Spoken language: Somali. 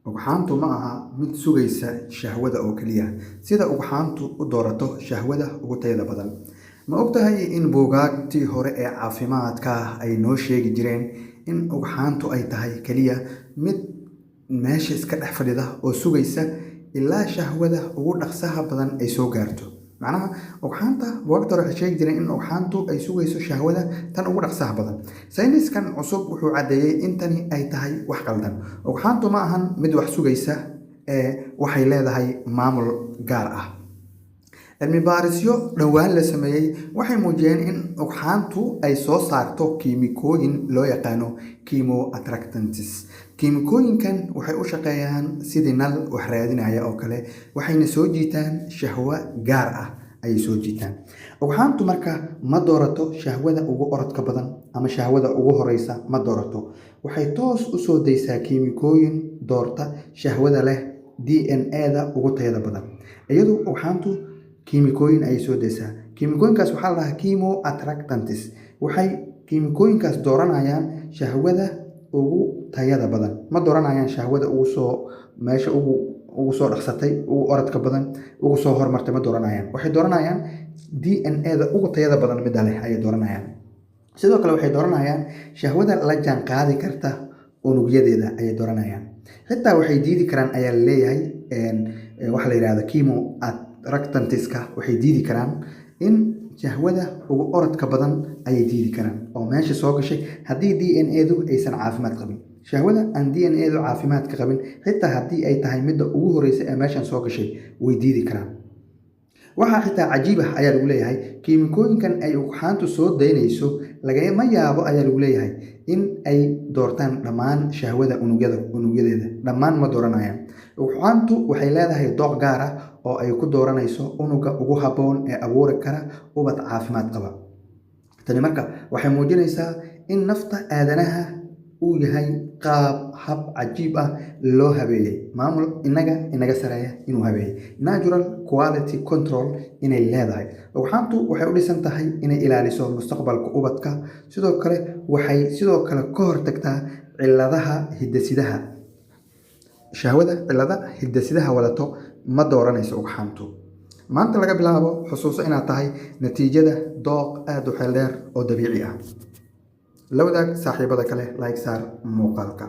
ugxaantu ma aha mid sugaysa shahwada oo keliya sida ugxaantu u doorato shahwada ugu tayada badan. Ma ogtahay in buugaagtii hore ee caafimaadka ay noo sheegi jireen in ugxaantu ay tahay keliya mid meesha iska dhex fadhida oo sugaysa ilaa shahwada ugu dhaqsaha badan ay soo gaarto. macnaha ugxaanta buugaagta hore waxay sheegi jireen in ugxaantu ay sugayso shahwada tan ugu dhaqsaha badan. Sayniskan cusub wuxuu caddeeyay in tani ay tahay wax qaldan. Ugxaantu ma ahan mid wax sugaysa waxay leedahay maamul gaar ah. cilmi baarisyo dhowaan la sameeyay waxay muujiyeen in ugxaantu ay soo saarto kiimikooyin loo yaqaano chemoattractants. kiimikooyinkan waxay u shaqeeyaan sidii nal wax raadinaya oo kale, waxayna soo jiitaan shahwo gaar ah ayay soo jiitaan. ugxaantu marka ma doorato shahwada ugu orodka badan ama shahwada ugu horeysa ma doorato. waxay toos u soo daysaa kiimikooyin doorta shahwada leh DNA-da ugu tayada badan. iyadoo ugxaantu kiimikooyin ay soo daysaa. kiimikooyinkaas waxaa la dhahaa chemoattractants. waxay kiimikooyinkaas dooranayaan shahwada ugu tayada badan. ma dooranayaan shahwada ugu soo meesha ugu soo dhaqsatay, ugu orodka badan, ugu soo hormartay ma dooranayaan. waxay dooranayaan DNA-da ugu tayada badan midda leh ayay dooranayaan. sidoo kale waxay dooranayaan shahwada la jaan qaadi karta unugyadeeda ayay dooranayaan. xitaa waxay diidi karaan ayaa la leeyahay waxa la yidhahdo chemoattractantska waxay diidi karaan in shahwada ugu orodka badan ayay diidi karaan oo meesha soo gashay haddii DNA-du aysan caafimaad qabin. shahwada aan DNA-du caafimaadka qabin xitaa haddii ay tahay midda ugu horeysa ee meeshan soo gashay way diidi karaan. waxaa xitaa cajiib ah ayaa lagu leeyahay kiimikooyinkan ay ugxaantu soo daynayso lagama yaabo ayaa lagu leeyahay in ay doortaan dhammaan shahwada unugyadeeda. dhammaan ma dooranayaan. ugxaantu waxay leedahay dooq gaar ah oo ay ku dooranayso unuga ugu habboon ee abuuri kara ubad caafimaad qaba. tani marka waxay muujinaysaa in nafta aadanaha uu yahay hab cajiib ah loo habeeyey, maamul inaga sareeya inuu habeeyey, natural quality control inay leedahay. ugxaantu waxay u dhisan tahay inay ilaaliso mustaqbalka ubadka. sidoo kale waxay ka hortagtaa cilladaha hidde-sidaha. shahwada cillada hidde-sidaha wadato ma dooranayso ugxaantu. maanta laga bilaabo xusuuso inaad tahay natiijada dooq aad u xeel dheer oo dabiici ah. la wadaag saaxiibada kale, like saar muuqaalka.